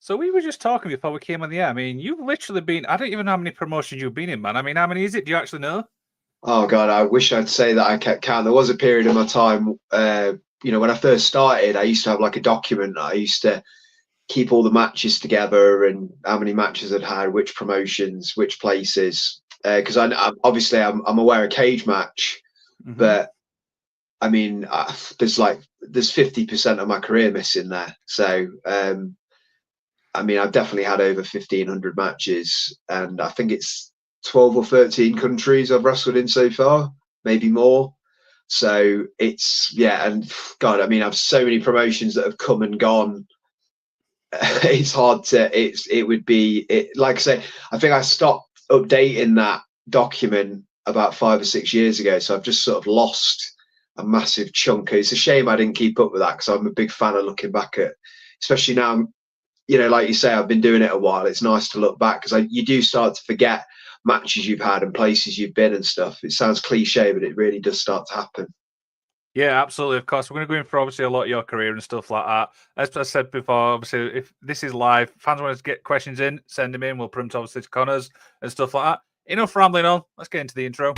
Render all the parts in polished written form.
So we were just talking before we came on the air. I mean, you've literally been, I don't even know how many promotions you've been in, man. I mean, how many is it? Do you actually know? Oh God, I wish I'd say that I kept count. There was a period in my time, when I first started, I used to have like a document. I used to keep all the matches together and how many matches I'd had, which promotions, which places. Because I'm aware of cage match, Mm-hmm. but I mean, there's 50% of my career missing there. So I mean, I've definitely had over 1,500 matches, and I think it's 12 or 13 countries I've wrestled in so far, maybe more. So it's, yeah, and God, I mean, I've so many promotions that have come and gone. It's hard to, it would be, like I say, I think I stopped updating that document about 5 or 6 years ago. So I've just sort of lost a massive chunk. It's a shame I didn't keep up with that because I'm a big fan of looking back at, especially now, like you say, I've been doing it a while. It's nice to look back because you do start to forget matches you've had and places you've been and stuff. It sounds cliche, but it really does start to happen. Yeah, absolutely. Of course, we're going to go in for obviously a lot of your career and stuff like that. As I said before, obviously, if this is live, fans want us to get questions in, send them in. We'll put them to obviously to Connors and stuff like that. Enough rambling on. Let's get into the intro.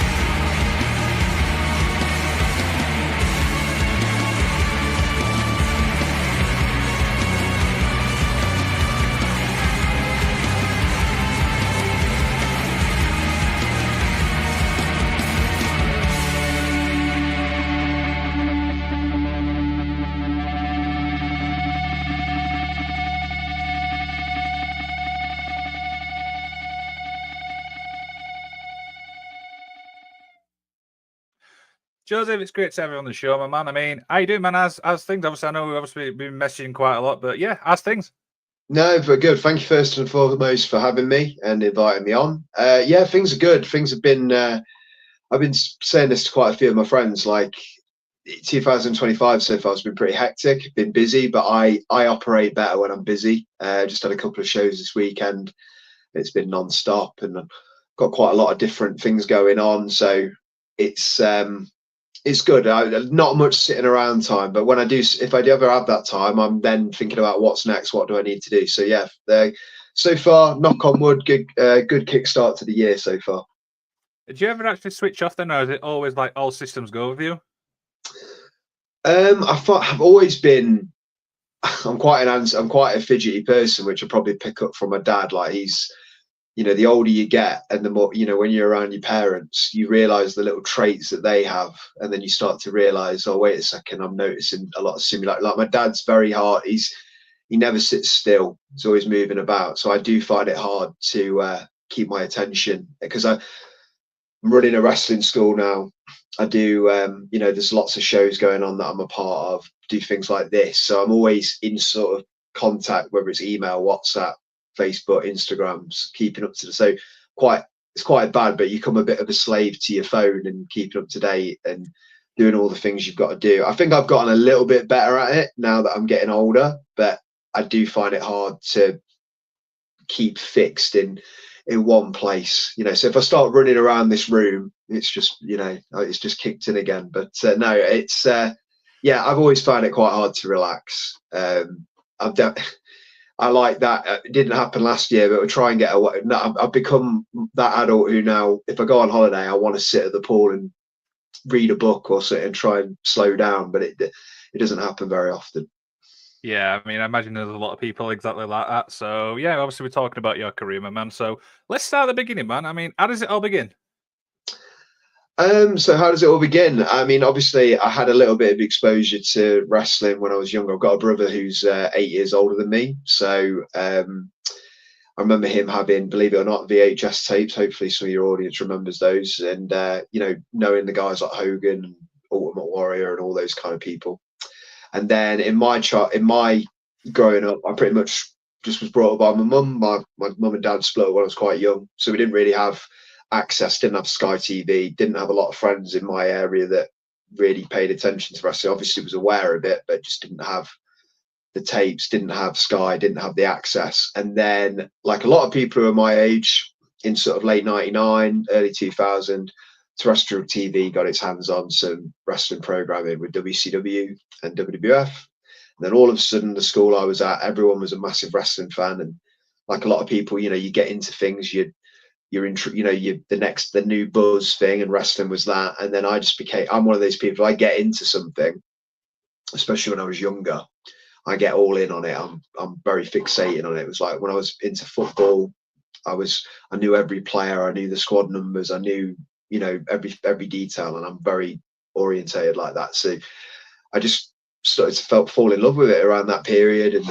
Joseph, it's great to have you on the show, my man. I mean, how you doing, man? As things? Obviously, I know we've obviously been messaging quite a lot, but yeah, as things. No, but good. Thank you first and foremost for having me and inviting me on. Yeah, things are good. Things have been. I've been saying this to quite a few of my friends. Like 2025 so far has been pretty hectic. Been busy, but I operate better when I'm busy. Just had a couple of shows this weekend. It's been non-stop, and I've got quite a lot of different things going on. So it's good. Not much sitting around time, but when I do, if I do ever have that time, I'm then thinking about what's next. What do I need to do? So yeah, so far, knock on wood, good kickstart to the year so far. Did you ever actually switch off then, or is it always like all systems go with you? I've always been. I'm quite a fidgety person, which I probably pick up from my dad. Like he's, the older you get and the more, when you're around your parents, you realize the little traits that they have. And then you start to realize, oh, wait a second, I'm noticing a lot of similar, like my dad's very hard. He never sits still. He's always moving about. So I do find it hard to keep my attention because I'm running a wrestling school now. I do, there's lots of shows going on that I'm a part of, do things like this. So I'm always in sort of contact, whether it's email, WhatsApp, Facebook, Instagrams, keeping up to the, so it's quite bad, but you become a bit of a slave to your phone and keeping up to date and doing all the things you've got to do. I think I've gotten a little bit better at it now that I'm getting older, but I do find it hard to keep fixed in one place. So if I start running around this room, it's just it's just kicked in again. But no, it's yeah, I've always found it quite hard to relax. I like that. It didn't happen last year, but we'll try and get away. No, I've become that adult who now, if I go on holiday, I want to sit at the pool and read a book or sit and try and slow down. But it doesn't happen very often. Yeah, I mean, I imagine there's a lot of people exactly like that. So yeah, obviously we're talking about your career, my man. So let's start at the beginning, man. I mean, how does it all begin? So how does it all begin? I mean, obviously, I had a little bit of exposure to wrestling when I was younger. I've got a brother who's 8 years older than me, so I remember him having, believe it or not, VHS tapes. Hopefully, some of your audience remembers those, and knowing the guys like Hogan and Ultimate Warrior and all those kind of people. And then in my growing up, I pretty much just was brought up by my mum. My mum and dad split when I was quite young, so we didn't really have access, didn't have Sky TV, didn't have a lot of friends in my area that really paid attention to wrestling. Obviously was aware of it, but just didn't have the tapes, didn't have Sky, didn't have the access. And then, like a lot of people who are my age, in sort of late 99, early 2000, terrestrial TV got its hands on some wrestling programming with WCW and WWF. And then all of a sudden, the school I was at, everyone was a massive wrestling fan. And like a lot of people, you know, you get into things, you're in, you know, the new buzz thing, and wrestling was that. And then I'm one of those people, I get into something, especially when I was younger, I get all in on it. I'm very fixated on it. It was like when I was into football, I knew every player, I knew the squad numbers, I knew, you know, every detail, and I'm very orientated like that. So I just started to fall in love with it around that period. And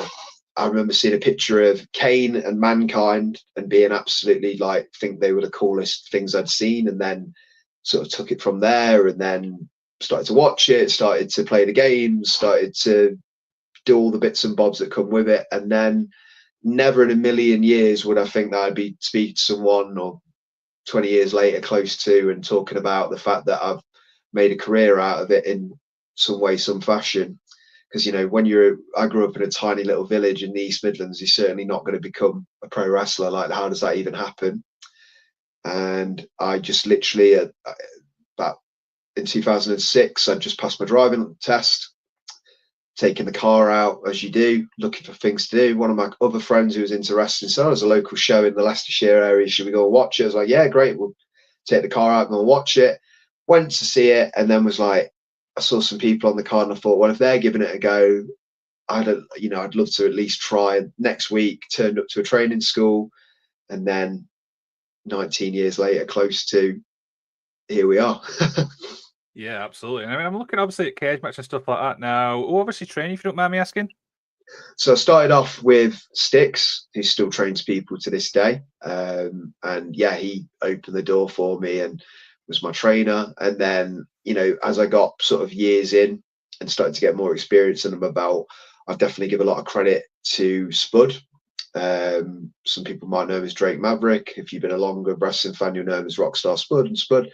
I remember seeing a picture of Kane and Mankind and being absolutely like, think they were the coolest things I'd seen, and then sort of took it from there, and then started to watch it, started to play the games, started to do all the bits and bobs that come with it. And then never in a million years would I think that I'd be speaking to someone, or 20 years later, close to, and talking about the fact that I've made a career out of it in some way, some fashion. Because, you know, I grew up in a tiny little village in the East Midlands, you're certainly not going to become a pro wrestler. Like, how does that even happen? And I just literally, about in 2006, I just passed my driving test, taking the car out as you do, looking for things to do. One of my other friends who was into wrestling said, there's a local show in the Leicestershire area, should we go and watch it? I was like, yeah, great, we'll take the car out and go and watch it. Went to see it, and then was like, I saw some people on the card, and I thought, well, if they're giving it a go, I'd love to at least try. Next week, turned up to a training school, and then 19 years later, close to, here we are. Yeah, absolutely. I mean, I'm looking obviously at cage match and stuff like that now. Who obviously train, if you don't mind me asking? So I started off with Styx, who still trains people to this day. And yeah, he opened the door for me and was my trainer. And then, you know, as I got sort of years in and started to get more experience in them about, I've definitely give a lot of credit to Spud. Some people might know him as Drake Maverick. If you've been a longer wrestling fan, you'll know him as Rockstar Spud. And Spud,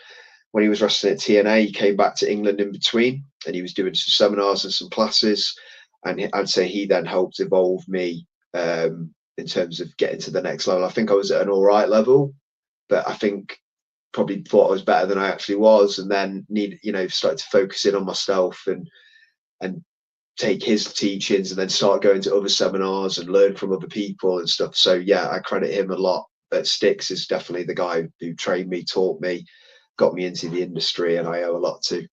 when he was wrestling at TNA, he came back to England in between, and he was doing some seminars and some classes. And I'd say he then helped evolve me in terms of getting to the next level. I think I was at an all right level, but I think probably thought I was better than I actually was, and then started to focus in on myself and take his teachings, and then start going to other seminars and learn from other people and stuff. So yeah, I credit him a lot. But Styx is definitely the guy who trained me, taught me, got me into the industry, and I owe a lot to.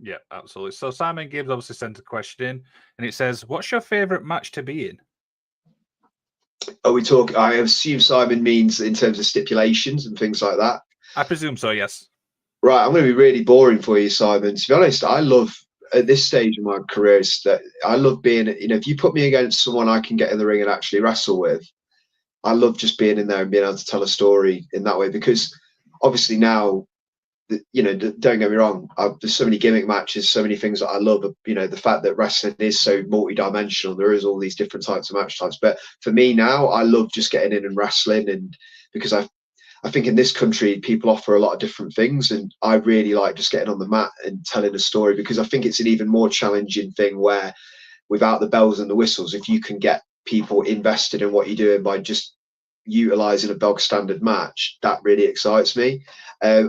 Yeah, absolutely. So Simon Gibbs obviously sent a question in, and it says, what's your favourite match to be in? I assume Simon means in terms of stipulations and things like that. I presume so, yes. Right, I'm going to be really boring for you, Simon. To be honest, I love, at this stage of my career, is that I love being, if you put me against someone I can get in the ring and actually wrestle with, I love just being in there and being able to tell a story in that way. Because obviously now, don't get me wrong, there's so many gimmick matches, so many things that I love. The fact that wrestling is so multi-dimensional, there is all these different types of match types. But for me now, I love just getting in and wrestling, and because I think in this country people offer a lot of different things, and I really like just getting on the mat and telling a story, because I think it's an even more challenging thing where, without the bells and the whistles, if you can get people invested in what you're doing by just utilizing a bog standard match, that really excites me.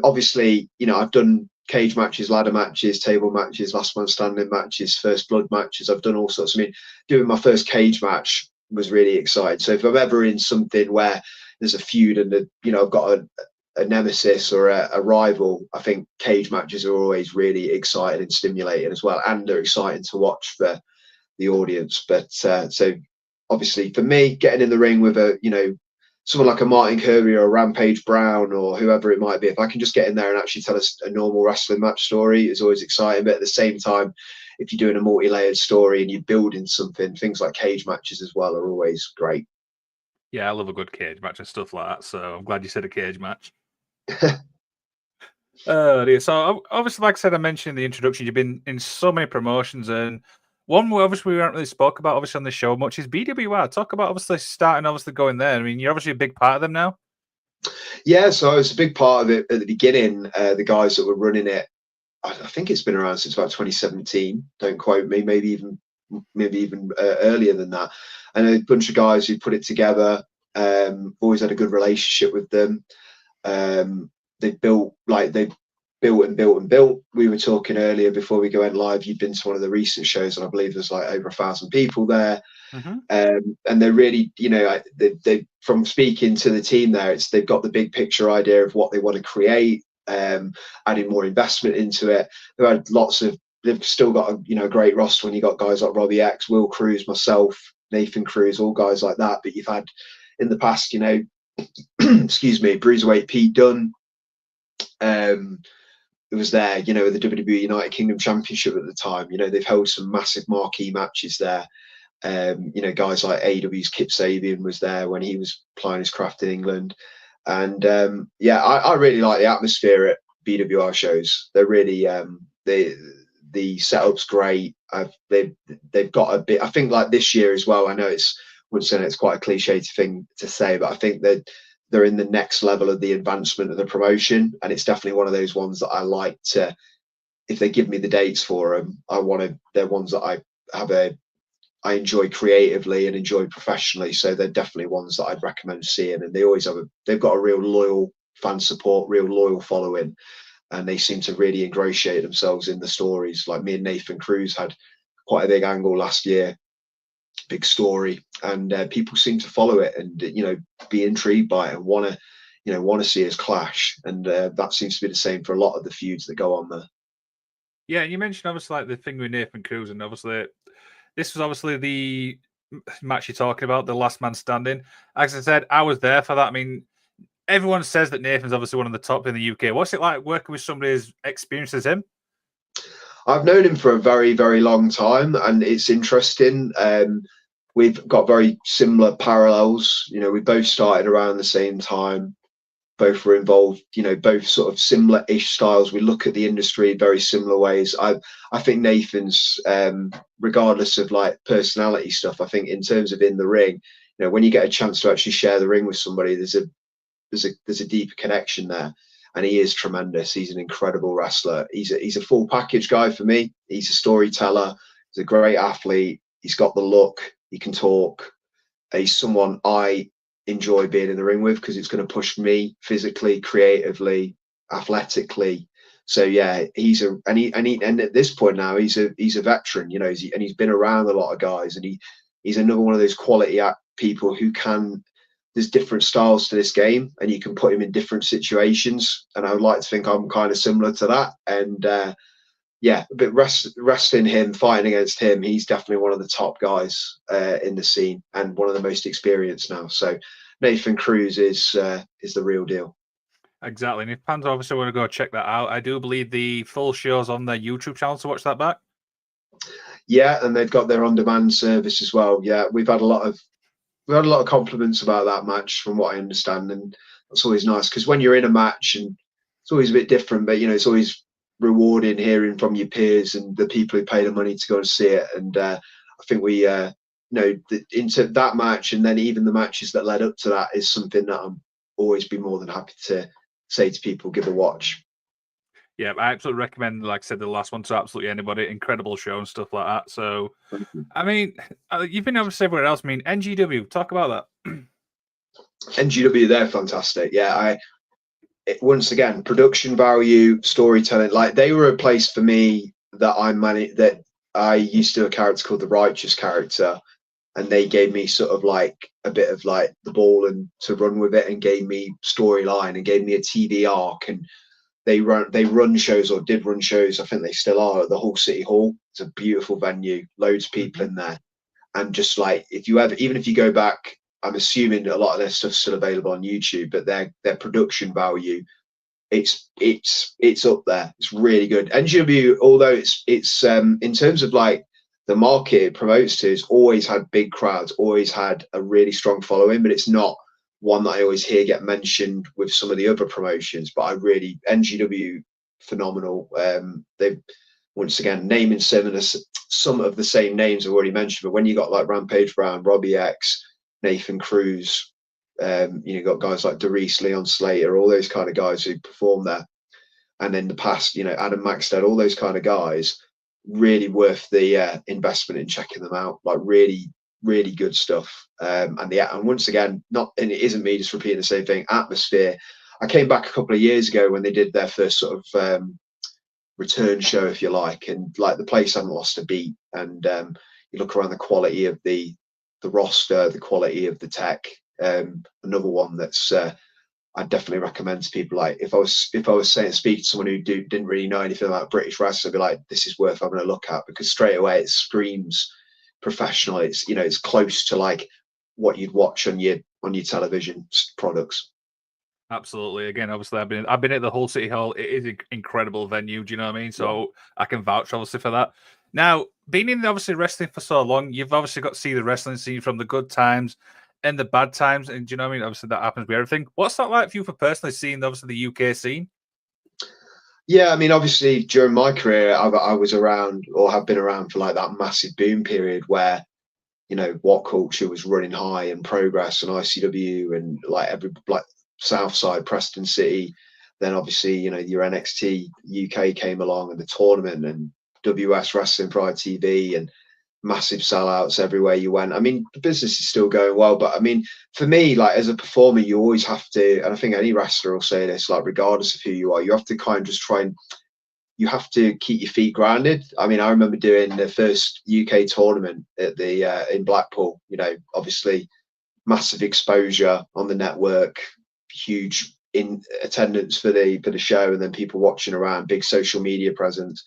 Obviously, I've done cage matches, ladder matches, table matches, last man standing matches, first blood matches. I've done all sorts. I mean, doing my first cage match was really exciting. So if I'm ever in something where there's a feud and I've got a nemesis or a rival, I think cage matches are always really exciting and stimulating as well, and they're exciting to watch for the audience. But so obviously for me, getting in the ring with someone like a Martin Kirby or a Rampage Brown or whoever it might be, if I can just get in there and actually tell us a normal wrestling match story, is always exciting. But at the same time, if you're doing a multi-layered story and you're building something, things like cage matches as well are always great. Yeah, I love a good cage match and stuff like that. So I'm glad you said a cage match. Oh dear. So obviously, like I said, I mentioned in the introduction, you've been in so many promotions, and one we haven't really spoke about obviously on the show much is BWR. Talk about obviously going there. I mean, you're obviously a big part of them now. Yeah, so I was a big part of it at the beginning. The guys that were running it, I think it's been around since about 2017. Don't quote me. Maybe even earlier than that. And a bunch of guys who put it together. Always had a good relationship with them. They built and built and built. We were talking earlier before we went live. You've been to one of the recent shows, and I believe there's like over 1,000 people there. Mm-hmm. And they're really, you know, they from speaking to the team there, they've got the big picture idea of what they want to create, adding more investment into it. They've had they've still got a great roster when you got guys like Robbie X, Will Cruz, myself, Nathan Cruz, all guys like that. But you've had in the past, you know, excuse me, Bruiserweight Pete Dunne. It was there, you know, the WWE United Kingdom Championship at the time. You know, they've held some massive marquee matches there. You know, guys like AEW's Kip Sabian was there when he was plying his craft in England. And I really like the atmosphere at BWR shows. They're really the setup's great. They've got a bit. I think like this year as well. I know it's quite a cliche thing to say, but I think that they're in the next level of the advancement of the promotion, and it's definitely one of those ones that I like to. If they give me the dates for them, they're ones that I enjoy creatively and enjoy professionally. So they're definitely ones that I'd recommend seeing. And they've got a real loyal fan support, real loyal following, and they seem to really ingratiate themselves in the stories. Like me and Nathan Cruz had quite a big angle last year, big story, and people seem to follow it and, you know, be intrigued by it and want to see us clash. And that seems to be the same for a lot of the feuds that go on there. Yeah, and you mentioned obviously like the thing with Nathan Cruz, and obviously this was obviously the match you're talking about, the last man standing. As I said, I was there for that. I mean, everyone says that Nathan's obviously one of the top in the UK. What's it like working with somebody as experienced as him? I've known him for a very, very long time, and it's interesting. We've got very similar parallels. You know, we both started around the same time. Both were involved, you know, both sort of similar-ish styles. We look at the industry in very similar ways. I think Nathan's, regardless of like personality stuff, I think in terms of in the ring, you know, when you get a chance to actually share the ring with somebody, there's a deeper connection there. And he is tremendous. He's an incredible wrestler. He's a full package guy for me. He's a storyteller. He's a great athlete. He's got the look. He can talk. He's someone I enjoy being in the ring with because it's going to push me physically, creatively, athletically. So yeah, and at this point now he's a veteran, you know, and he's been around a lot of guys, and he's another one of those quality people who can. There's different styles to this game, and you can put him in different situations. And I would like to think I'm kind of similar to that. And but wrestling him, fighting against him, he's definitely one of the top guys in the scene and one of the most experienced now. So Nathan Cruz is the real deal. Exactly. And if fans obviously want to go check that out, I do believe the full show's on their YouTube channel to watch that back. Yeah, and they've got their on-demand service as well. Yeah, we've had a lot of compliments about that match, from what I understand, and that's always nice because when you're in a match, and it's always a bit different, but you know, it's always rewarding hearing from your peers and the people who pay the money to go and see it. And I think we into that match, and then even the matches that led up to that, is something that I'm always be more than happy to say to people, give a watch. Yeah, I absolutely recommend, like I said, the last one to absolutely anybody. Incredible show and stuff like that. So, I mean, you've been obviously everywhere else. I mean, NGW, talk about that. NGW, they're fantastic. Yeah, once again, production value, storytelling. Like, they were a place for me that I used to do a character called the Righteous character, and they gave me sort of like a bit of like the ball and to run with it, and gave me storyline and gave me a TV arc. And they run shows, or did run shows, I think they still are, at the Hull City Hall. It's a beautiful venue, loads of people in there. And just like, even if you go back, I'm assuming a lot of their stuff's still available on YouTube, but their production value, it's up there. It's really good. NGW, although it's in terms of like the market it promotes to, it's always had big crowds, always had a really strong following, but it's not one that I always hear get mentioned with some of the other promotions. But NGW, phenomenal. They've, once again, naming some of the same names I've already mentioned, but when you got like Rampage Brown, Robbie X, Nathan Cruz, you got guys like Doris, Leon Slater, all those kind of guys who perform there. And in the past, Adam Maxted, all those kind of guys, really worth the investment in checking them out. Like, really, really good stuff. And once again, and it isn't me just repeating the same thing, atmosphere. I came back a couple of years ago when they did their first sort of return show, if you like, and like the place hadn't lost a beat. And you look around the quality of the roster, the quality of the tech. Another one that's I'd definitely recommend to people. Like if I was saying speak to someone who didn't really know anything about British wrestling, I'd be like, this is worth having a look at, because straight away it screams professional. It's, you know, it's close to like what you'd watch on your television products. Absolutely. Again, obviously, I've been at the Hull City Hall. It is an incredible venue. Do you know what I mean? So I can vouch obviously for that. Now, being in obviously wrestling for so long, you've obviously got to see the wrestling scene from the good times and the bad times. And do you know what I mean? Obviously, that happens with everything. What's that like for you for personally seeing obviously the UK scene? Yeah, I mean, obviously during my career, I was around, or have been around, for like that massive boom period where, you know, What Culture was running high, and Progress and ICW and like like Southside, Preston City. Then obviously, you know, your NXT UK came along and the tournament, and WS Wrestling Pride TV, and massive sellouts everywhere you went. I mean, the business is still going well, but I mean, for me, like as a performer, you always have to, and I think any wrestler will say this, like regardless of who you are, you have to kind of just try and, you have to keep your feet grounded. I mean, I remember doing the first UK tournament at the in Blackpool. You know, obviously massive exposure on the network, huge in attendance for the show, and then people watching around, big social media presence.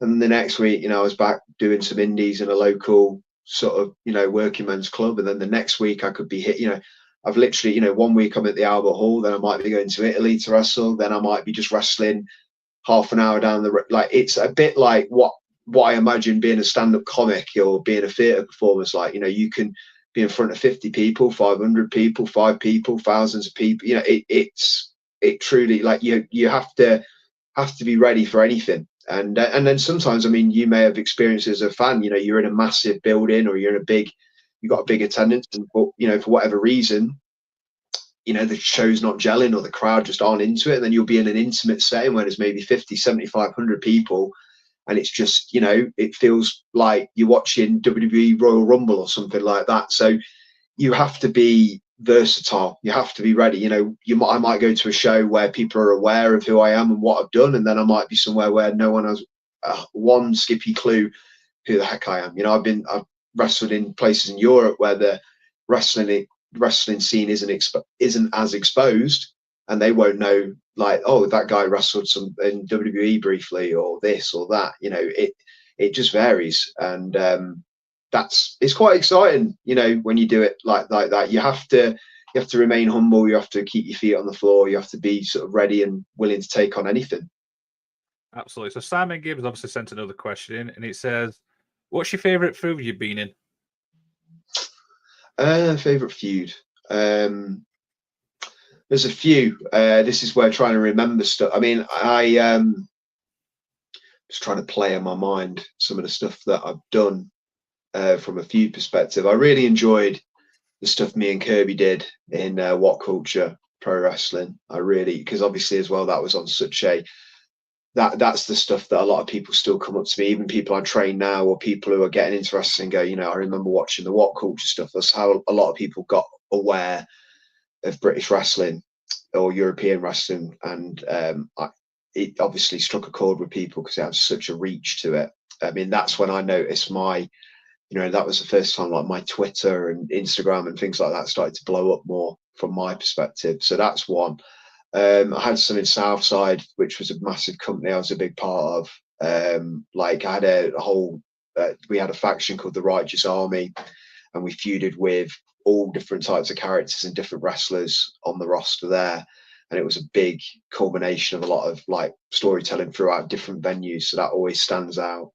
And the next week, you know, I was back doing some indies in a local sort of, you know, working men's club. And then the next week I could be hit, you know, I've literally, you know, one week I'm at the Albert Hall, then I might be going to Italy to wrestle, then I might be just wrestling half an hour down the road. Like it's a bit like what I imagine being a stand-up comic or being a theatre performer is like. You know, you can be in front of 50 people, 500 people, 5 people, thousands of people. You know, it truly, like, you have to be ready for anything. And then sometimes, I mean, you may have experienced as a fan, you know, you're in a massive building, or you're in you've got a big attendance, and, you know, for whatever reason, you know, the show's not gelling, or the crowd just aren't into it. And then you'll be in an intimate setting where there's maybe 50, 7,500 people. And it's just, you know, it feels like you're watching WWE Royal Rumble or something like that. So you have to be versatile. You have to be ready. You know, I might go to a show where people are aware of who I am and what I've done, and then I might be somewhere where no one has one skippy clue who the heck I am. You know, I've wrestled in places in Europe where the wrestling scene isn't as exposed, and they won't know, like, oh, that guy wrestled some in WWE briefly, or this or that. You know, it just varies. And it's quite exciting, you know, when you do it like that. You have to remain humble. You have to keep your feet on the floor. You have to be sort of ready and willing to take on anything. Absolutely. So Simon Gibbs obviously sent another question in, and it says, "What's your favourite feud you've been in?" Favorite feud. There's a few. This is where trying to remember stuff. I mean, I was trying to play in my mind some of the stuff that I've done from a feud perspective. I really enjoyed the stuff me and Kirby did in What Culture Pro Wrestling. I really, because obviously as well, that was on such a, that's the stuff that a lot of people still come up to me, even people I train now, or people who are getting into wrestling, go, you know, I remember watching the What Culture stuff. That's how a lot of people got aware of British wrestling or European wrestling. And it obviously struck a chord with people because it had such a reach to it. I mean, that's when I noticed you know, that was the first time like my Twitter and Instagram and things like that started to blow up more from my perspective. So that's one. I had some in Southside, which was a massive company I was a big part of. Like I had a whole, we had a faction called the Righteous Army, and we feuded with all different types of characters and different wrestlers on the roster there. And it was a big culmination of a lot of like storytelling throughout different venues. So that always stands out.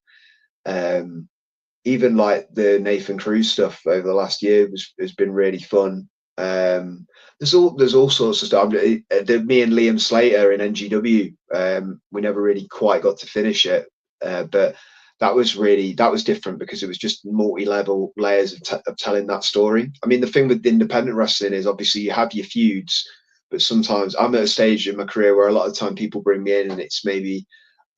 Even like the Nathan Cruz stuff over the last year has been really fun. There's all sorts of stuff. Me and Liam Slater in NGW, we never really quite got to finish it, but that was different because it was just multi-level layers of telling that story. I mean, the thing with independent wrestling is obviously you have your feuds, but sometimes I'm at a stage in my career where a lot of the time people bring me in and it's maybe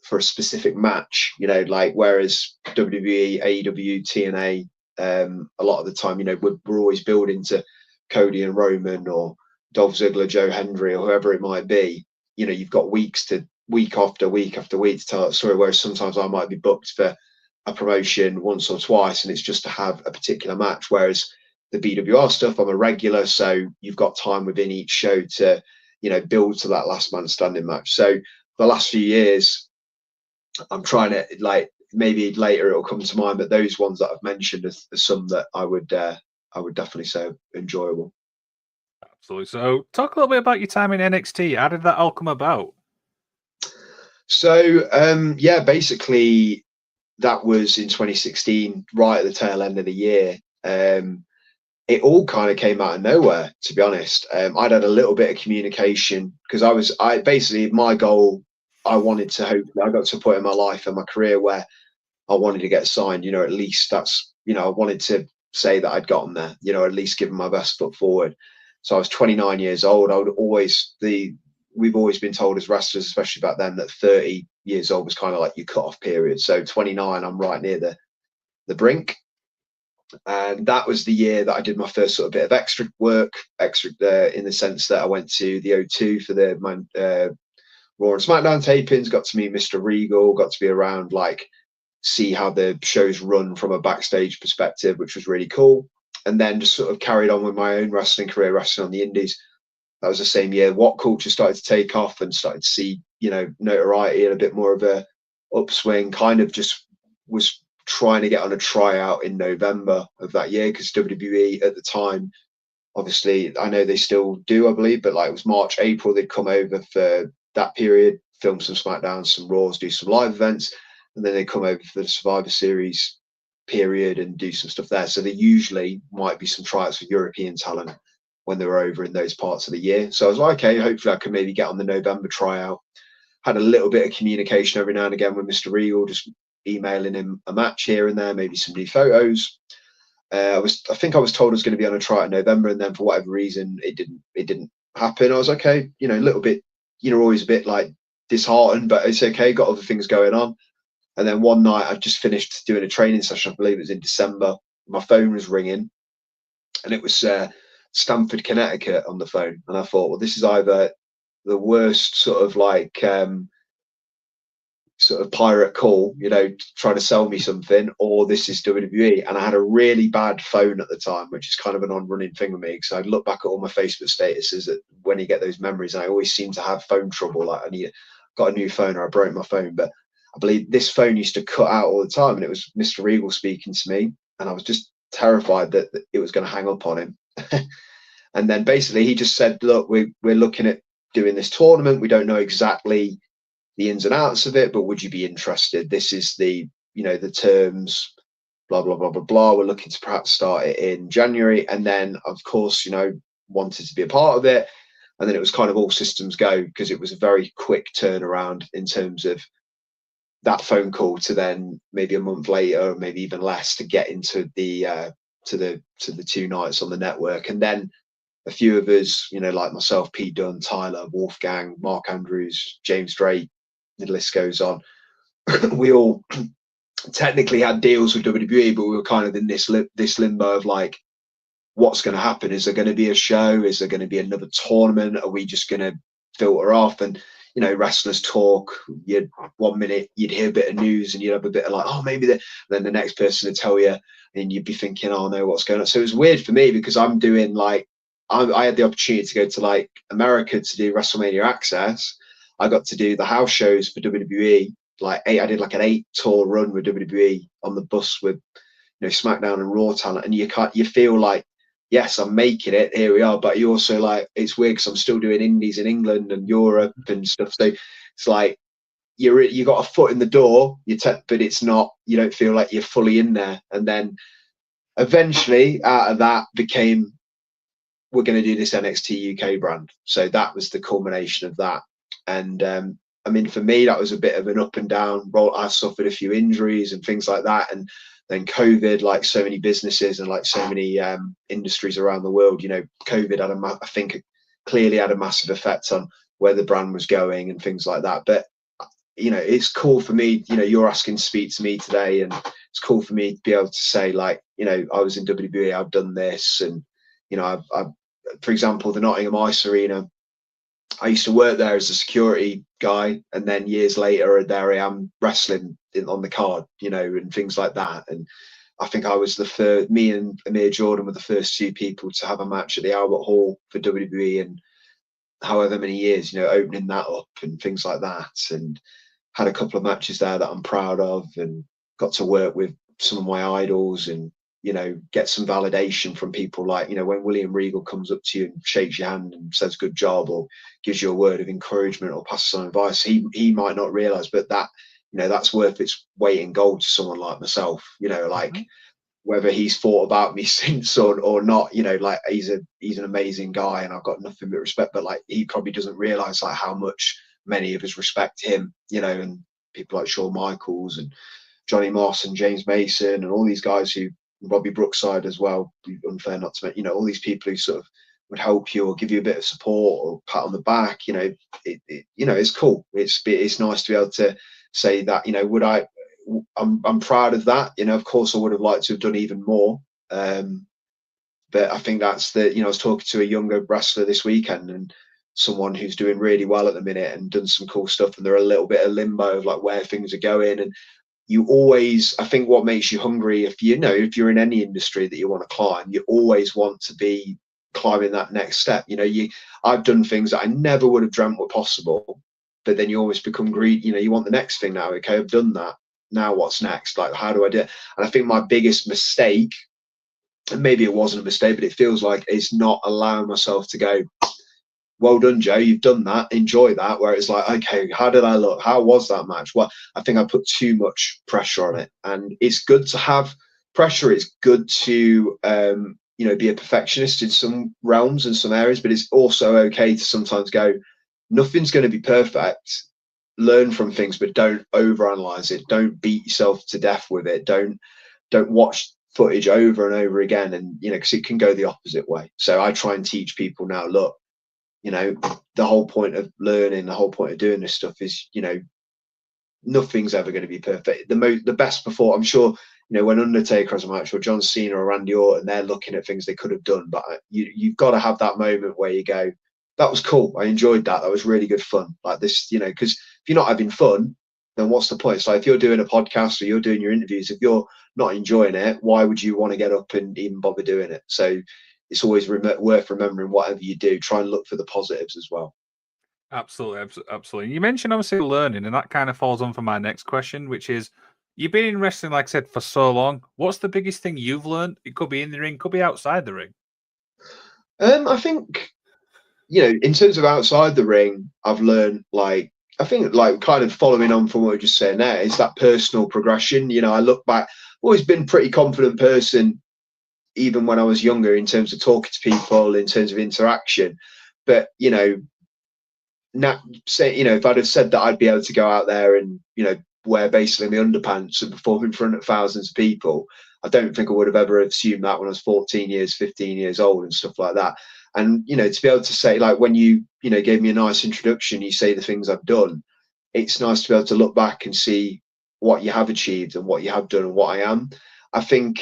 for a specific match, you know, like whereas WWE, AEW, TNA, a lot of the time, you know, we're always building to Cody and Roman, or Dolph Ziggler, Joe Hendry, or whoever it might be, you know, you've got week after week after week to tell that story. Whereas sometimes I might be booked for a promotion once or twice, and it's just to have a particular match. Whereas the BWR stuff, I'm a regular, so you've got time within each show to, you know, build to that last man standing match. So the last few years, I'm trying to, like, maybe later it'll come to mind, but those ones that I've mentioned are some that I would definitely say enjoyable. Absolutely. So, talk a little bit about your time in NXT. How did that all come about? So yeah, basically that was in 2016, right at the tail end of the year. It all kind of came out of nowhere, to be honest. I'd had a little bit of communication because I basically, my goal, I wanted to hope I got to a point in my life and my career where I wanted to get signed. You know, at least that's, you know, I wanted to say that I'd gotten there. You know, at least given my best foot forward. So I was 29 years old. We've always been told as wrestlers, especially back then, that 30 years old was kind of like your cut-off period. So 29, I'm right near the brink. And that was the year that I did my first sort of bit of extra work, in the sense that I went to the O2 for the Raw and SmackDown tapings, got to meet Mr. Regal, got to be around, like, see how the shows run from a backstage perspective, which was really cool. And then just sort of carried on with my own wrestling career, wrestling on the indies. That was the same year What Culture started to take off and started to see, you know, notoriety and a bit more of a upswing. Kind of just was trying to get on a tryout in November of that year because WWE at the time, obviously, I know they still do, I believe, but like it was March, April, they'd come over for that period, film some SmackDowns, some Raws, do some live events, and then they come over for the Survivor Series period and do some stuff there. So there usually might be some tryouts for European talent when they were over in those parts of the year. So I was like, okay, hopefully I can maybe get on the November tryout. Had a little bit of communication every now and again with Mr. Regal, just emailing him a match here and there, maybe some new photos. I think I was told I was going to be on a tryout in November, and then for whatever reason it didn't happen. I was okay, you know, a little bit, you know, always a bit like disheartened, but it's okay, got other things going on. And then one night I just finished doing a training session, I believe it was in December. My phone was ringing and it was Stamford, Connecticut on the phone. And I thought, well, this is either the worst sort of like sort of pirate call, you know, trying to sell me something, or this is WWE. And I had a really bad phone at the time, which is kind of an on-running thing with me, because I'd look back at all my Facebook statuses that when you get those memories, and I always seem to have phone trouble. Like got a new phone or I broke my phone, but I believe this phone used to cut out all the time, and it was Mr. Regal speaking to me, and I was just terrified that it was going to hang up on him. And then basically he just said, look, we're looking at doing this tournament. We don't know exactly the ins and outs of it, but would you be interested? This is the, you know, the terms, blah, blah, blah, blah, blah. We're looking to perhaps start it in January. And then, of course, you know, wanted to be a part of it. And then it was kind of all systems go, because it was a very quick turnaround in terms of that phone call to then maybe a month later, or maybe even less, to get into the to the 2 nights on the network. And then a few of us, you know, like myself, Pete Dunne, Tyler, Wolfgang, Mark Andrews, James Drake, the list goes on. We all technically had deals with WWE, but we were kind of in this limbo of like, what's going to happen? Is there going to be a show? Is there going to be another tournament? Are we just going to filter off? And, you know, wrestlers talk. You'd 1 minute you'd hear a bit of news and you'd have a bit of like, oh, maybe then the next person would tell you, and you'd be thinking, oh no, what's going on? So it was weird for me because I'm doing like, I had the opportunity to go to like America to do WrestleMania Access. I got to do the house shows for WWE. Like I did like an 8-tour run with WWE on the bus with, you know, SmackDown and Raw talent, and you feel like, yes, I'm making it. Here we are, but you also like, it's weird because I'm still doing indies in England and Europe and stuff. So it's like you got a foot in the door, but it's not. You don't feel like you're fully in there. And then eventually, out of that became, we're going to do this NXT UK brand. So that was the culmination of that. And I mean, for me, that was a bit of an up and down roll. I suffered a few injuries and things like that. And then COVID, like so many businesses and like so many industries around the world, you know, COVID had I think clearly had a massive effect on where the brand was going and things like that. But, you know, it's cool for me, you know, you're asking to speak to me today, and it's cool for me to be able to say, like, you know, I was in WWE, I've done this, and, you know, I've for example, the Nottingham Ice Arena, I used to work there as a security guy, and then years later, there I am wrestling on the card, you know, and things like that. And I think I was the first, me and Amir Jordan were the first two people to have a match at the Albert Hall for WWE, and however many years, you know, opening that up and things like that. And had a couple of matches there that I'm proud of, and got to work with some of my idols, and you know, get some validation from people like, you know, when William Regal comes up to you and shakes your hand and says good job, or gives you a word of encouragement, or passes on advice, he might not realize, but that, you know, that's worth its weight in gold to someone like myself, you know, like whether he's thought about me since or not, you know, like he's an amazing guy, and I've got nothing but respect, but like he probably doesn't realize like how much many of us respect him, you know, and people like Shawn Michaels and Johnny Moss and James Mason and all these guys, who Robbie Brookside as well, unfair not to mention, you know, all these people who sort of would help you or give you a bit of support or pat on the back, you know, you know, it's cool. It's nice to be able to say that, you know, I'm proud of that. You know, of course I would have liked to have done even more. But I think that's you know, I was talking to a younger wrestler this weekend, and someone who's doing really well at the minute and done some cool stuff, and they're a little bit of limbo of like where things are going. And you always, I think what makes you hungry, if you know, if you're in any industry that you want to climb, you always want to be climbing that next step. You know, I've done things that I never would have dreamt were possible, but then you always become greedy. You know, you want the next thing now. Okay, I've done that. Now what's next? Like, how do I do it? And I think my biggest mistake, and maybe it wasn't a mistake, but it feels like, is not allowing myself to go, well done, Joe, you've done that, enjoy that. Where it's like, okay, how did I look? How was that match? Well, I think I put too much pressure on it. And it's good to have pressure. It's good to, you know, be a perfectionist in some realms and some areas, but it's also okay to sometimes go, nothing's going to be perfect. Learn from things, but don't overanalyze it. Don't beat yourself to death with it. Don't watch footage over and over again. And, you know, because it can go the opposite way. So I try and teach people now, look, you know, the whole point of learning, the whole point of doing this stuff is, you know, nothing's ever going to be perfect. The best before, I'm sure, you know, when Undertaker has a match, or John Cena or Randy Orton, they're looking at things they could have done, but you've got to have that moment where you go, that was cool, I enjoyed that, that was really good fun. Like this, you know, because if you're not having fun, then what's the point? So if you're doing a podcast or you're doing your interviews, if you're not enjoying it, why would you want to get up and even bother doing it? So it's always worth remembering, whatever you do, try and look for the positives as well. Absolutely, absolutely. You mentioned obviously learning, and that kind of falls on for my next question, which is, you've been in wrestling, like I said, for so long. What's the biggest thing you've learned? It could be in the ring, could be outside the ring. I think, you know, in terms of outside the ring, I've learned, like, I think, like, kind of following on from what we were just saying there, is that personal progression. You know, I look back, always been a pretty confident person, even when I was younger, in terms of talking to people, in terms of interaction. But, you know, now, say, you know, if I'd have said that I'd be able to go out there and, you know, wear basically my underpants and perform in front of thousands of people, I don't think I would have ever assumed that when I was 14 years, 15 years old and stuff like that. And, you know, to be able to say, like, when you know, gave me a nice introduction, you say the things I've done, it's nice to be able to look back and see what you have achieved and what you have done and what I am. I think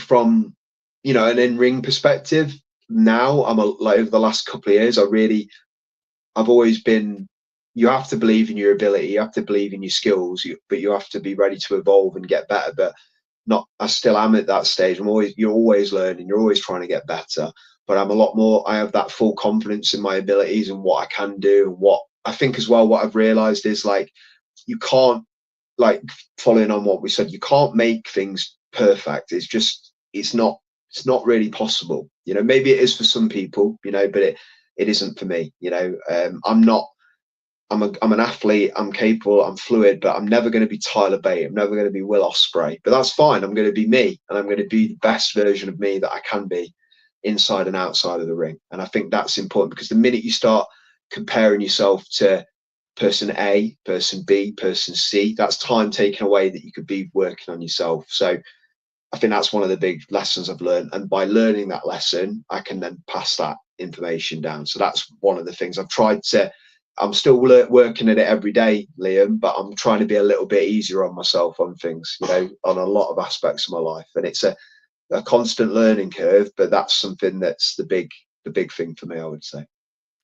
from, you know, an in-ring perspective, now like, over the last couple of years, I've always been, you have to believe in your ability, you have to believe in your skills, but you have to be ready to evolve and get better. But I still am at that stage. You're always learning, you're always trying to get better, but I'm a lot more, I have that full confidence in my abilities and what I can do. And what I think as well, what I've realized is, like, you can't, like, following on what we said, you can't make things perfect. It's not really possible. You know, maybe it is for some people, you know, but it isn't for me. You know, I'm an athlete, I'm capable, I'm fluid, but I'm never going to be Tyler Bate, I'm never going to be Will Ospreay. But that's fine. I'm going to be me, and I'm going to be the best version of me that I can be, inside and outside of the ring. And I think that's important, because the minute you start comparing yourself to person A, person B, person C, that's time taken away that you could be working on yourself. So I think that's one of the big lessons I've learned. And by learning that lesson, I can then pass that information down. So that's one of the things I've tried to, I'm still working at it every day, Liam, but I'm trying to be a little bit easier on myself on things, you know, on a lot of aspects of my life. And it's a constant learning curve, but that's something that's the big thing for me, I would say.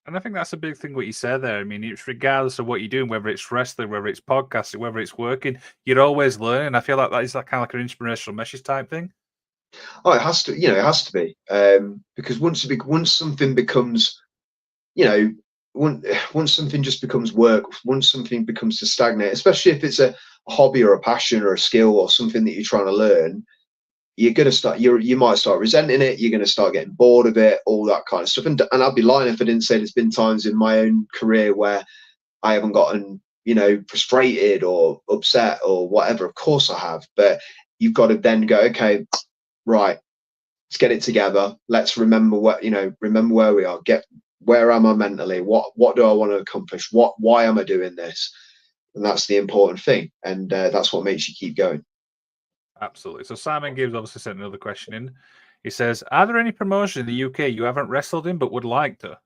And I think that's a big thing what you said there. I mean, it's regardless of what you're doing, whether it's wrestling, whether it's podcasting, whether it's working, you're always learning. I feel like that is that kind of like an inspirational message type thing. Oh, it has to, it has to be, because once something becomes, once something just becomes work, once something becomes to stagnate, especially if it's a hobby or a passion or a skill or something that you're trying to learn, you're going to start, you might start resenting it. You're going to start getting bored of it, all that kind of stuff. And I'd be lying if I didn't say there's been times in my own career where I haven't gotten, frustrated or upset or whatever. Of course I have, but you've got to then go, okay, right, let's get it together. Let's remember remember where we are. Where am I mentally? What do I want to accomplish? Why am I doing this? And that's the important thing. And that's what makes you keep going. Absolutely. So Simon Gibbs obviously sent another question in. He says, "Are there any promotions in the UK you haven't wrestled in but would like to?"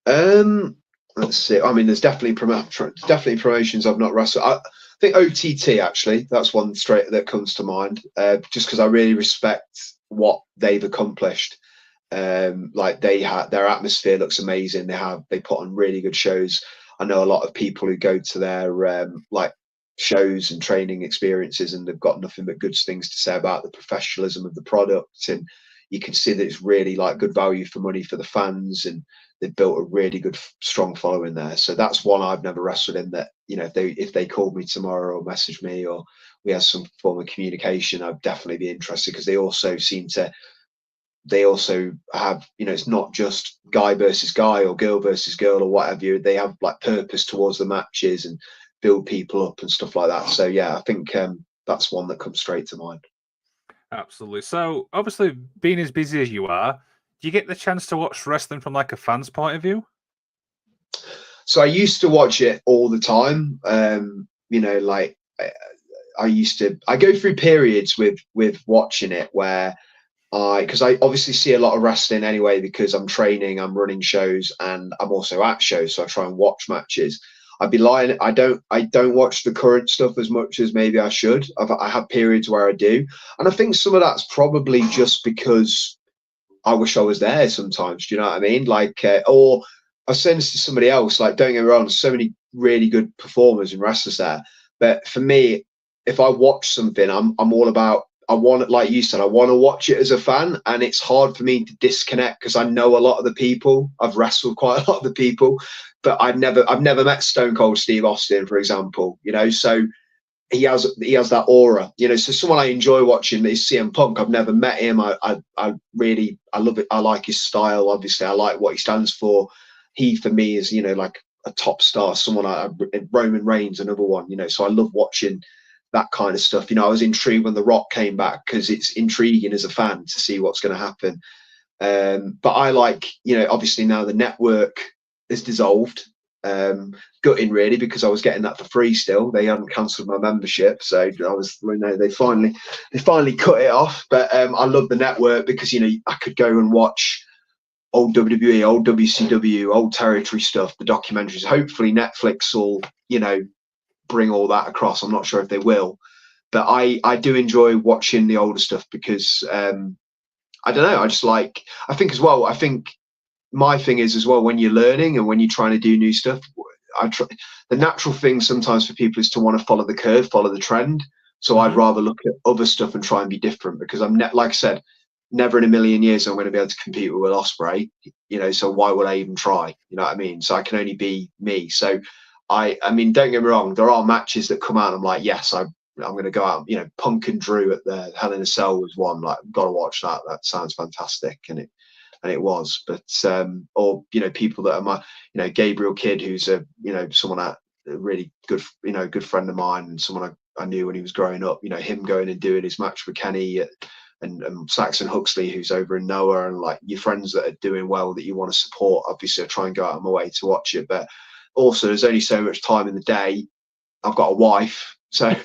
Let's see. I mean, there's definitely promotions I've not wrestled. I think OTT actually. That's one straight that comes to mind. Just because I really respect what they've accomplished. Like their atmosphere looks amazing. They put on really good shows. I know a lot of people who go to their like shows and training experiences, and they've got nothing but good things to say about the professionalism of the product. And you can see that it's really like good value for money for the fans, and they've built a really good, strong following there. So that's one I've never wrestled in. That if they called me tomorrow or messaged me or we had some form of communication, I'd definitely be interested, because they also have, it's not just guy versus guy or girl versus girl or whatever. They have like purpose towards the matches and build people up and stuff like that. So yeah, I think that's one that comes straight to mind. Absolutely. So obviously, being as busy as you are, do you get the chance to watch wrestling from like a fan's point of view? So I used to watch it all the time. Like I go through periods with watching it where because I obviously see a lot of wrestling anyway, because I'm training, I'm running shows, and I'm also at shows, so I try and watch matches. I'd be lying. I don't watch the current stuff as much as maybe I should. I have periods where I do, and I think some of that's probably just because I wish I was there sometimes. Do you know what I mean? Like, or I was saying this to somebody else. Like, don't get me wrong, so many really good performers and wrestlers there, but for me, if I watch something, I'm all about. I want it, like you said, I want to watch it as a fan, and it's hard for me to disconnect because I know a lot of the people. I've wrestled quite a lot of the people, but I've never met Stone Cold Steve Austin, for example. So he has that aura. So someone I enjoy watching is CM Punk. I've never met him. I love it. I like his style. Obviously, I like what he stands for. He, for me, is like a top star. Roman Reigns, another one. So I love watching that kind of stuff. I was intrigued when The Rock came back, because it's intriguing as a fan to see what's going to happen. But I like, obviously now the network is dissolved. Gutting really, because I was getting that for free still. They hadn't cancelled my membership, so I was, they finally cut it off. But I love the network because I could go and watch old WWE, old WCW, old territory stuff, the documentaries. Hopefully Netflix will bring all that across. I'm not sure if they will, but I do enjoy watching the older stuff because I don't know, I think my thing is as well, when you're learning and when you're trying to do new stuff, the natural thing sometimes for people is to want to follow the curve, follow the trend. So I'd rather look at other stuff and try and be different, because I'm like I said, never in a million years I'm going to be able to compete with Will Ospreay, so why would I even try? You know what I mean? So I can only be me. So I mean, don't get me wrong, there are matches that come out and I'm like, yes, I'm going to go out. Punk and Drew at the Hell in a Cell was one. Like, I've got to watch that. That sounds fantastic, and it was. But or people that are my Gabriel Kidd, who's someone a really good good friend of mine, and someone I knew when he was growing up. Him going and doing his match with Kenny. And Saxon Huxley, who's over in Noah, and like your friends that are doing well that you want to support. Obviously, I try and go out of my way to watch it, but also there's only so much time in the day. I've got a wife, so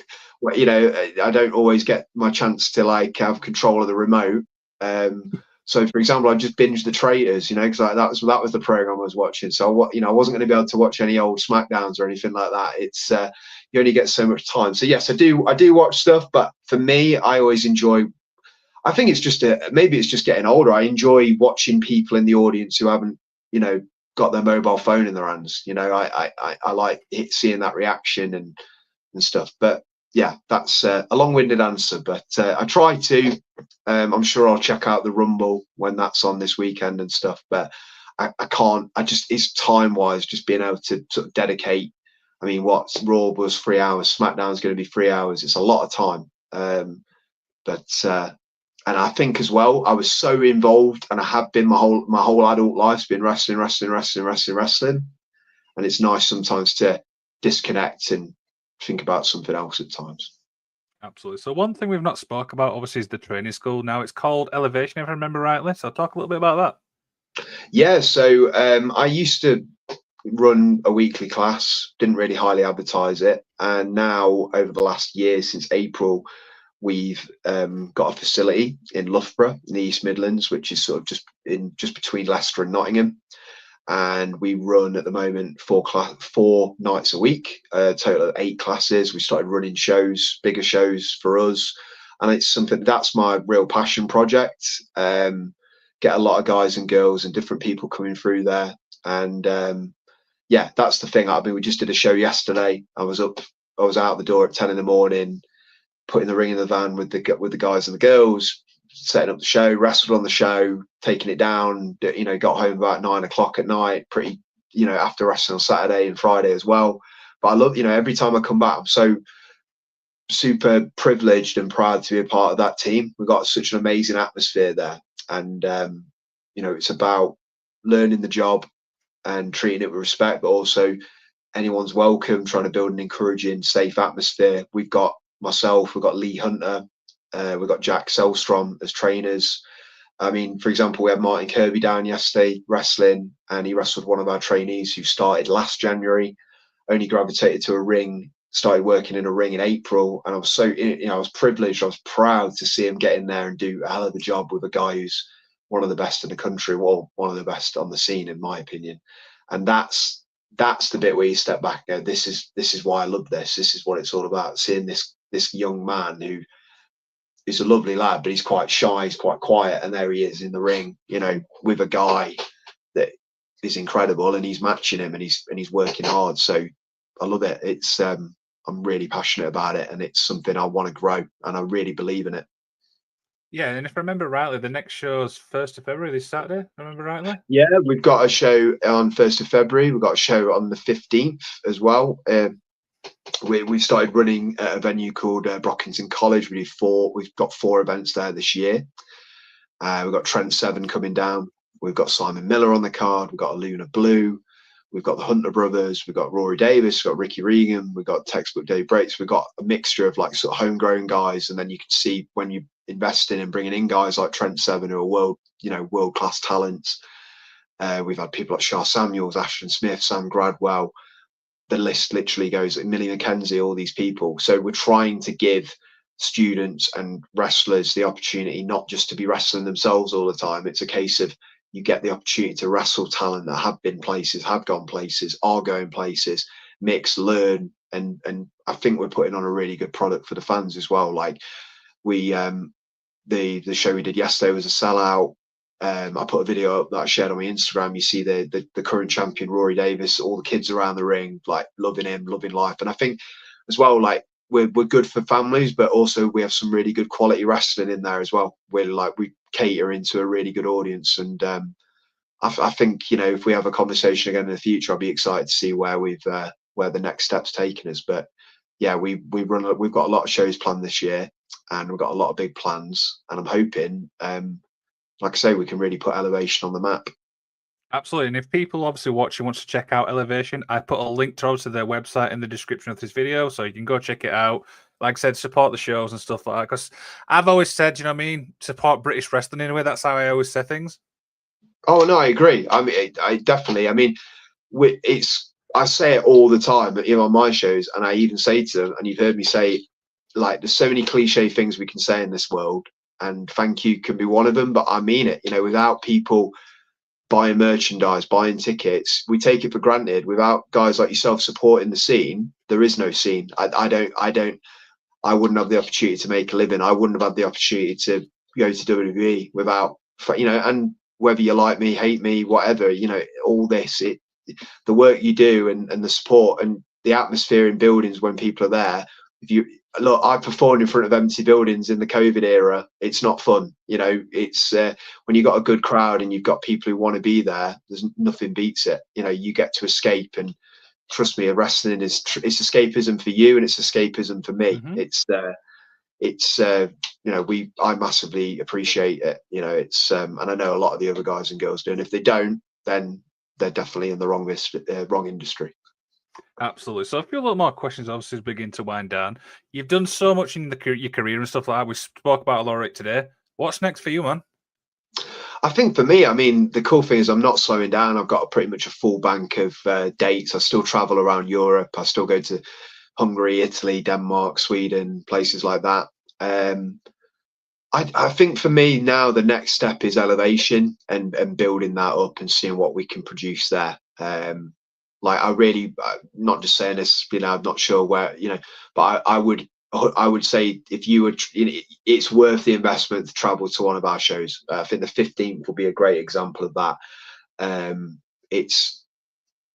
I don't always get my chance to like have control of the remote. So for example, I just binged The Traitors, because that was the program I was watching. So I wasn't going to be able to watch any old SmackDowns or anything like that. It's you only get so much time. So yes, I do watch stuff, but for me, I always enjoy. I think it's just maybe it's just getting older. I enjoy watching people in the audience who haven't, you know, got their mobile phone in their hands. You know, I like seeing that reaction and stuff. But yeah, that's a long-winded answer, but I try to. I'm sure I'll check out the Rumble when that's on this weekend and stuff, but I can't. It's time-wise, just being able to sort of dedicate. I mean, what's Raw was 3 hours, SmackDown's going to be 3 hours. It's a lot of time. And I think as well, I was so involved, and I have been my whole adult life's been wrestling, and it's nice sometimes to disconnect and think about something else at times. Absolutely. So one thing we've not spoke about, obviously, is the training school. Now it's called Elevation, if I remember rightly. So talk a little bit about that. Yeah. So I used to run a weekly class, didn't really highly advertise it, and now over the last year, since April, we've got a facility in Loughborough in the East Midlands, which is sort of just between Leicester and Nottingham. And we run at the moment 4 nights a week, a total of 8 classes. We started running shows, bigger shows for us, and it's something that's my real passion project. Get a lot of guys and girls and different people coming through there, and yeah, that's the thing. I mean, we just did a show yesterday. I was out the door at 10 in the morning, putting the ring in the van with the guys and the girls, setting up the show, wrestled on the show, taking it down, you know, got home about 9 o'clock at night, pretty, you know, after wrestling on Saturday and Friday as well. But I love, you know, every time I come back, I'm so super privileged and proud to be a part of that team. We've got such an amazing atmosphere there. And, you know, it's about learning the job and treating it with respect, but also anyone's welcome, trying to build an encouraging, safe atmosphere. We've got myself, we've got Lee Hunter, we've got Jack Selstrom as trainers. I mean, for example, we had Martin Kirby down yesterday wrestling, and he wrestled one of our trainees who started last January, only gravitated to a ring, started working in a ring in April. And I was so, you know, I was privileged, I was proud to see him get in there and do a hell of a job with a guy who's one of the best in the country, well, one of the best on the scene, in my opinion. And that's the bit where you step back and go, this is why I love this. This is what it's all about. Seeing this young man who is a lovely lad, but he's quite shy, he's quite quiet, and there he is in the ring, you know, with a guy that is incredible, and he's matching him, and he's working hard. So I love it. It's I'm really passionate about it, and it's something I want to grow, and I really believe in it. Yeah, and if I remember rightly, the next show's 1st of February, this Saturday, if I remember rightly. Yeah, we've got a show on 1st of February. We've got a show on the 15th as well. We started running at a venue called Brockington College. We've got 4 events there this year. We've got Trent Seven coming down. We've got Simon Miller on the card. We've got Luna Blue. We've got the Hunter brothers. We've got Rory Davis. We've got Ricky Regan. We've got Textbook Dave Breaks. We've got a mixture of like sort of homegrown guys, and then you can see when you invest in and bringing in guys like Trent Seven, who are world class talents. We've had people like Shah Samuels, Ashton Smith, Sam Gradwell. The list literally goes, Millie McKenzie, all these people. So we're trying to give students and wrestlers the opportunity not just to be wrestling themselves all the time. It's a case of you get the opportunity to wrestle talent that have been places, have gone places, are going places, mix, learn, and I think we're putting on a really good product for the fans as well. Like we the show we did yesterday was a sellout. I put a video up that I shared on my Instagram. You see the current champion Rory Davis, all the kids around the ring, like loving him, loving life. And I think as well, like we're good for families, but also we have some really good quality wrestling in there as well. We cater into a really good audience, and I think, you know, if we have a conversation again in the future, I'll be excited to see where the next step's taken us. But yeah, we've got a lot of shows planned this year, and we've got a lot of big plans, and I'm hoping, like I say, we can really put Elevation on the map. Absolutely. And if people obviously watching wants to check out Elevation, I put a link to their website in the description of this video, so you can go check it out. Like I said, support the shows and stuff like that. Because I've always said, you know what I mean, support British wrestling in a way. That's how I always say things. Oh no, I agree. I mean, I definitely. I mean, I say it all the time, you know, on my shows, and I even say to them, and you've heard me say, like, there's so many cliche things we can say in this world, and thank you can be one of them. But I mean it. You know, without people buying merchandise, buying tickets, we take it for granted. Without guys like yourself supporting the scene, there is no scene. I wouldn't have the opportunity to make a living. I wouldn't have had the opportunity to, go to WWE without, you know, and whether you like me, hate me, whatever, you know, all this, the work you do and the support and the atmosphere in buildings when people are there. If you look, I performed in front of empty buildings in the COVID era. It's not fun, you know. It's when you got a good crowd and you've got people who want to be there. There's nothing beats it. You know, you get to escape, and trust me, wrestling is it's escapism for you and it's escapism for me. It's you know, I massively appreciate it. You know, it's and I know a lot of the other guys and girls do. And if they don't, then they're definitely in the wrong industry. Absolutely. So a few little more questions, obviously, as we begin to wind down. You've done so much in your career and stuff like that. We spoke about a lot of it today. What's next for you, man? I think for me, I mean, the cool thing is I'm not slowing down. I've got pretty much a full bank of dates. I still travel around Europe. I still go to Hungary, Italy, Denmark, Sweden, places like that. I think for me now, the next step is elevation and building that up and seeing what we can produce there. Like I really, not just saying this, you know, I'm not sure where, you know, but I would say if you would, you know, it's worth the investment to travel to one of our shows. I think the 15th will be a great example of that.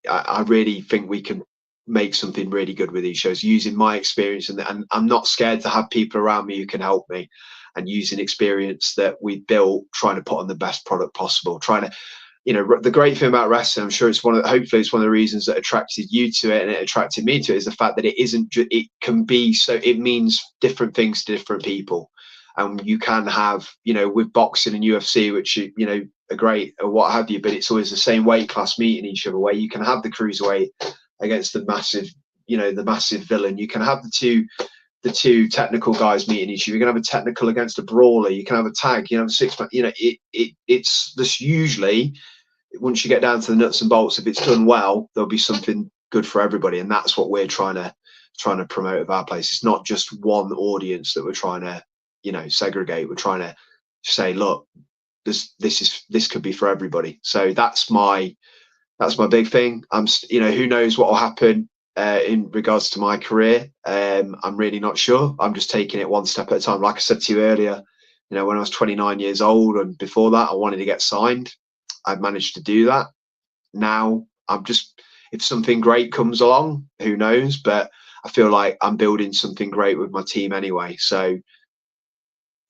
I really think we can make something really good with these shows using my experience, and I'm not scared to have people around me who can help me, and using experience that we built, trying to put on the best product possible, trying to, you know, the great thing about wrestling, I'm sure it's hopefully it's one of the reasons that attracted you to it and it attracted me to it, is the fact that it isn't it can be, so it means different things to different people. And you can have, you know, with boxing and UFC, which, you know, are great or what have you, but it's always the same weight class meeting each other, where you can have the cruiserweight against the massive, you know, the massive villain. You can have the two technical guys meeting each other. You can have a technical against a brawler. You can have a tag. You know, a six-man. You know, it's this usually, once you get down to the nuts and bolts, if it's done well, there'll be something good for everybody, and that's what we're trying to promote of our place. It's not just one audience that we're trying to, you know, segregate. We're trying to say, look, this could be for everybody. So that's my big thing. You know, who knows what will happen in regards to my career. I'm really not sure. I'm just taking it one step at a time. Like I said to you earlier, you know, when I was 29 years old and before that, I wanted to get signed. I've managed to do that. Now I'm just, if something great comes along, who knows? But I feel like I'm building something great with my team anyway. So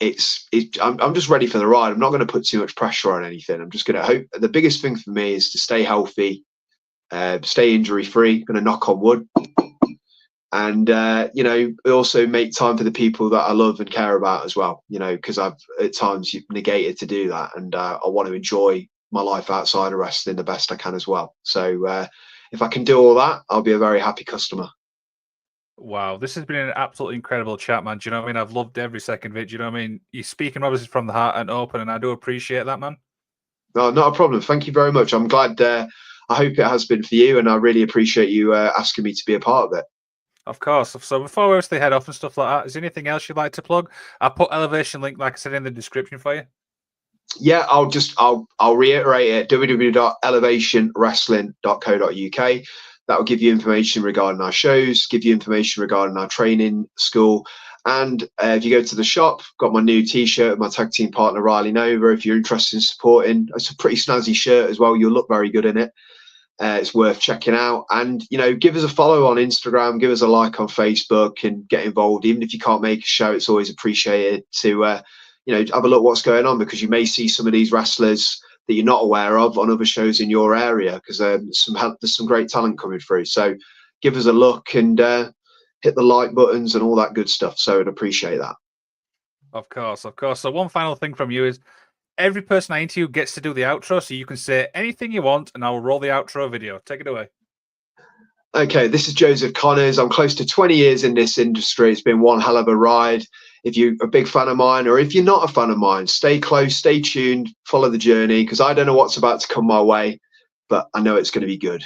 I'm just ready for the ride. I'm not going to put too much pressure on anything. I'm just going to hope. The biggest thing for me is to stay healthy, stay injury free. Going to knock on wood, and you know, also make time for the people that I love and care about as well. You know, because I've at times negated to do that, and I want to enjoy my life outside of wrestling the best I can as well. So if I can do all that, I'll be a very happy customer. Wow, this has been an absolutely incredible chat, man. Do you know what I mean? I've loved every second of it. Do you know what I mean? You're speaking obviously from the heart and open, and I do appreciate that, man. No, not a problem. Thank you very much. I'm glad. I hope it has been for you, and I really appreciate you asking me to be a part of it. Of course. So before we obviously head off and stuff like that, is there anything else you'd like to plug? I'll put Elevation link, like I said, in the description for you. Yeah, I'll reiterate it. www.elevationwrestling.co.uk. That will give you information regarding our shows, give you information regarding our training school. And if you go to the shop, got my new t-shirt with my tag team partner, Riley Nova. If you're interested in supporting, it's a pretty snazzy shirt as well. You'll look very good in it. It's worth checking out. And, you know, give us a follow on Instagram, give us a like on Facebook, and get involved. Even if you can't make a show, it's always appreciated to, you know, have a look what's going on, because you may see some of these wrestlers that you're not aware of on other shows in your area, because there's some great talent coming through. So give us a look and hit the like buttons and all that good stuff. So I'd appreciate that. Of course, of course. So one final thing from you is every person I interview gets to do the outro, so you can say anything you want and I will roll the outro video. Take it away. Okay, this is Joseph Connors. I'm close to 20 years in this industry. It's been one hell of a ride. If you're a big fan of mine, or if you're not a fan of mine, stay close, stay tuned, follow the journey, because I don't know what's about to come my way, but I know it's going to be good.